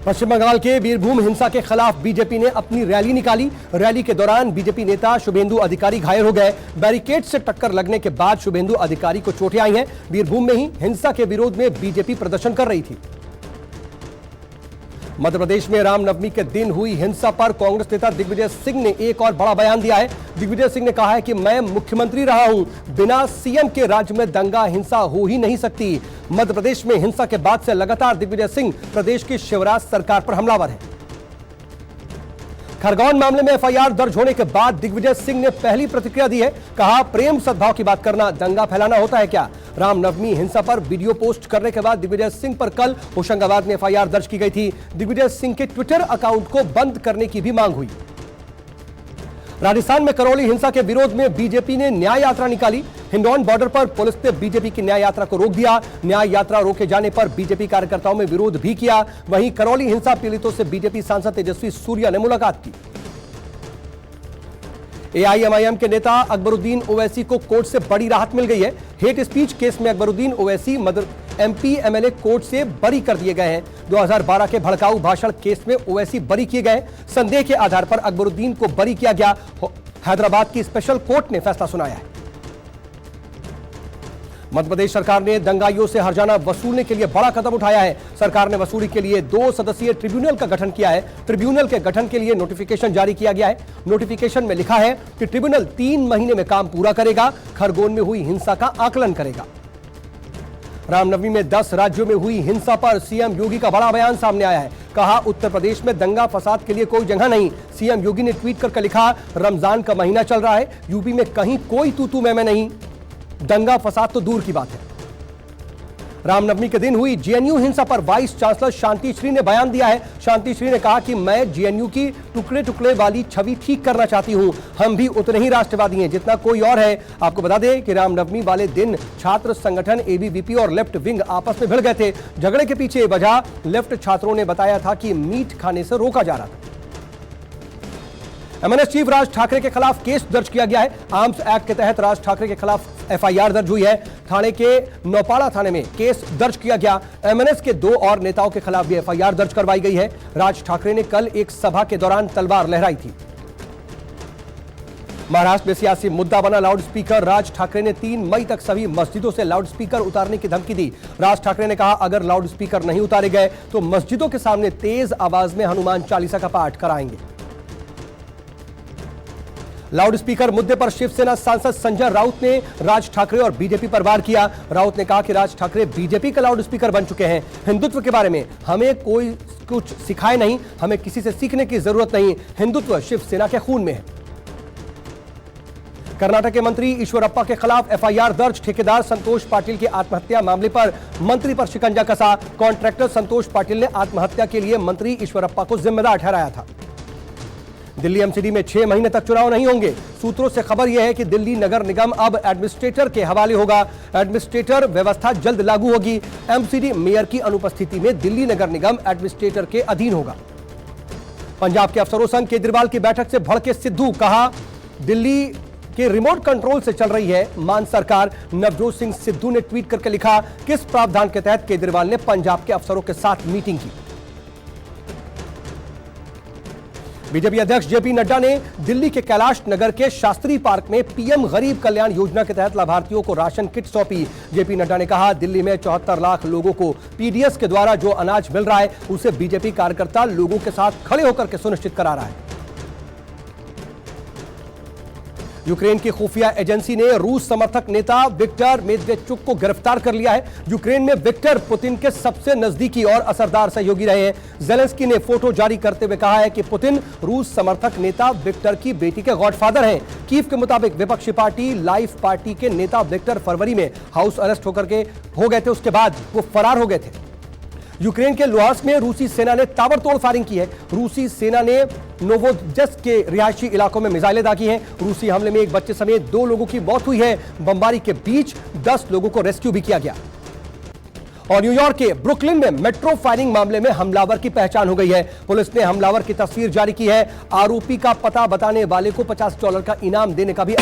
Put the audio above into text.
पश्चिम बंगाल के बीरभूम हिंसा के खिलाफ बीजेपी ने अपनी रैली निकाली। रैली के दौरान बीजेपी नेता शुभेंदु अधिकारी घायल हो गए। बैरिकेड से टक्कर लगने के बाद शुभेंदु अधिकारी को चोटें आई हैं। बीरभूम में ही हिंसा के विरोध में बीजेपी प्रदर्शन कर रही थी। मध्य प्रदेश में रामनवमी के दिन हुई हिंसा पर कांग्रेस नेता दिग्विजय सिंह ने एक और बड़ा बयान दिया है। दिग्विजय सिंह ने कहा है कि मैं मुख्यमंत्री रहा हूं, बिना सीएम के राज्य में दंगा हिंसा हो ही नहीं सकती। मध्य प्रदेश में हिंसा के बाद से लगातार दिग्विजय सिंह प्रदेश की शिवराज सरकार पर हमलावर है। खरगोन मामले में एफआईआर दर्ज होने के बाद दिग्विजय सिंह ने पहली प्रतिक्रिया दी है। कहा, प्रेम सद्भाव की बात करना दंगा फैलाना होता है क्या? रामनवमी हिंसा पर वीडियो पोस्ट करने के बाद दिग्विजय सिंह पर कल होशंगाबाद में एफआईआर दर्ज की गई थी। दिग्विजय सिंह के ट्विटर अकाउंट को बंद करने की भी मांग हुई। राजस्थान में करौली हिंसा के विरोध में बीजेपी ने न्याय यात्रा निकाली। हिंडौन बॉर्डर पर पुलिस ने बीजेपी की न्याय यात्रा को रोक दिया। न्याय यात्रा रोके जाने पर बीजेपी कार्यकर्ताओं में विरोध भी किया। वहीं करौली हिंसा पीड़ितों से बीजेपी सांसद तेजस्वी सूर्या ने मुलाकात की। एआईएमआईएम के नेता अकबरुद्दीन ओवैसी को कोर्ट से बड़ी राहत मिल गई है। हेट स्पीच केस में Akbaruddin Owaisi MP MLA court से बरी कर दिए गए हैं। 2012 के भड़काऊ भाषण केस में ओवैसी बरी किए गए। संदेह के आधार पर अकबरुद्दीन को बरी किया गया। हैदराबाद की स्पेशल कोर्ट ने फैसला सुनाया है। मध्य प्रदेश सरकार ने दंगाइयों से हर्जाना वसूलने के लिए बड़ा कदम उठाया है। सरकार ने वसूली के लिए 2 सदस्यीय ट्रिब्यूनल का गठन किया है। ट्रिब्यूनल के गठन के लिए नोटिफिकेशन जारी किया गया है। नोटिफिकेशन में लिखा है कि ट्रिब्यूनल 3 महीने में काम पूरा करेगा। खरगोन में हुई हिंसा का आकलन करेगा। रामनवमी में 10 राज्यों में हुई हिंसा पर सीएम योगी का बड़ा बयान सामने आया है। कहा, उत्तर प्रदेश में दंगा फसाद के लिए कोई जगह नहीं। सीएम योगी ने ट्वीट करके लिखा, रमजान का महीना चल रहा है, यूपी में कहीं कोई तू मैं नहीं, दंगा फसाद तो दूर की बात है। रामनवमी के दिन हुई जेएनयू हिंसा पर वाइस चांसलर शांति श्री ने बयान दिया है। शांति श्री ने कहा कि मैं जेएनयू की टुकड़े टुकड़े वाली छवि ठीक करना चाहती हूं। हम भी उतने ही राष्ट्रवादी हैं जितना कोई और है। आपको बता दें कि रामनवमी वाले दिन छात्र संगठन एबीवीपी और लेफ्ट विंग आपस में भिड़ गए थे। झगड़े के पीछे वजह लेफ्ट छात्रों ने बताया था कि मीट खाने से रोका जा रहा था। एमएनएस चीफ राज ठाकरे के खिलाफ केस दर्ज किया गया है। आर्म्स एक्ट के तहत राज ठाकरे के खिलाफ एफआईआर दर्ज हुई है। थाने के नौपाड़ा थाने में केस दर्ज किया गया। एमएनएस के 2 और नेताओं के खिलाफ भी एफआईआर दर्ज करवाई गई है। राज ठाकरे ने कल एक सभा के दौरान तलवार लहराई थी। महाराष्ट्र में सियासी मुद्दा बना लाउड स्पीकर। राज ठाकरे ने 3 मई तक सभी मस्जिदों से लाउड स्पीकर उतारने की धमकी दी। राज ठाकरे ने कहा, अगर लाउड स्पीकर नहीं उतारे गए तो मस्जिदों के सामने तेज आवाज में हनुमान चालीसा का पाठ कराएंगे। लाउड स्पीकर मुद्दे पर शिवसेना सांसद संजय राउत ने राज ठाकरे और बीजेपी पर वार किया। राउत ने कहा कि राज ठाकरे बीजेपी का लाउड स्पीकर बन चुके हैं। हिंदुत्व के बारे में हमें कोई कुछ सिखाए नहीं, हमें किसी से सीखने की जरूरत नहीं। हिंदुत्व शिवसेना के खून में है। कर्नाटक के मंत्री ईश्वरप्पा के खिलाफ एफआईआर दर्ज। ठेकेदार संतोष पाटिल की आत्महत्या मामले पर मंत्री पर शिकंजा कसा। कॉन्ट्रैक्टर संतोष पाटिल ने आत्महत्या के लिए मंत्री ईश्वरप्पा को जिम्मेदार ठहराया था। दिल्ली एमसीडी में 6 महीने तक चुनाव नहीं होंगे। सूत्रों से खबर यह है कि दिल्ली नगर निगम अब एडमिनिस्ट्रेटर के हवाले होगा। एडमिनिस्ट्रेटर व्यवस्था जल्द लागू होगी। एमसीडी मेयर की अनुपस्थिति में दिल्ली नगर निगम एडमिनिस्ट्रेटर के अधीन होगा। पंजाब के अफसरों संघ केजरीवाल की बैठक से भड़के सिद्धू। कहा, दिल्ली के रिमोट कंट्रोल से चल रही है मान सरकार। नवजोत सिंह सिद्धू ने ट्वीट करके लिखा, किस प्रावधान के तहत केजरीवाल ने पंजाब के अफसरों के साथ मीटिंग की। बीजेपी अध्यक्ष जेपी नड्डा ने दिल्ली के कैलाश नगर के शास्त्री पार्क में पीएम गरीब कल्याण योजना के तहत लाभार्थियों को राशन किट सौंपी। जेपी नड्डा ने कहा, दिल्ली में 74 लाख लोगों को पीडीएस के द्वारा जो अनाज मिल रहा है उसे बीजेपी कार्यकर्ता लोगों के साथ खड़े होकर के सुनिश्चित करा रहा है। यूक्रेन की खुफिया एजेंसी ने रूस समर्थक नेता विक्टर मेदवेचुक को गिरफ्तार कर लिया है। यूक्रेन में विक्टर पुतिन के सबसे नजदीकी और असरदार सहयोगी रहे हैं। जेलेंस्की ने फोटो जारी करते हुए कहा है कि पुतिन रूस समर्थक नेता विक्टर की बेटी के गॉडफादर हैं। कीव के मुताबिक विपक्षी पार्टी लाइफ पार्टी के नेता विक्टर फरवरी में हाउस अरेस्ट हो गए थे। उसके बाद वो फरार हो गए थे। यूक्रेन के लुहांस्क में रूसी सेना ने ताबड़तोड़ फायरिंग की है। रूसी सेना ने नोवोजस्क के रिहायशी इलाकों में मिसाइलें दागी हैं। रूसी हमले में एक बच्चे समेत 2 लोगों की मौत हुई है। बमबारी के बीच 10 लोगों को रेस्क्यू भी किया गया। और न्यूयॉर्क के ब्रुकलिन में मेट्रो फायरिंग मामले में हमलावर की पहचान हो गई है। पुलिस ने हमलावर की तस्वीर जारी की है। आरोपी का पता बताने वाले को $50 का इनाम देने का भी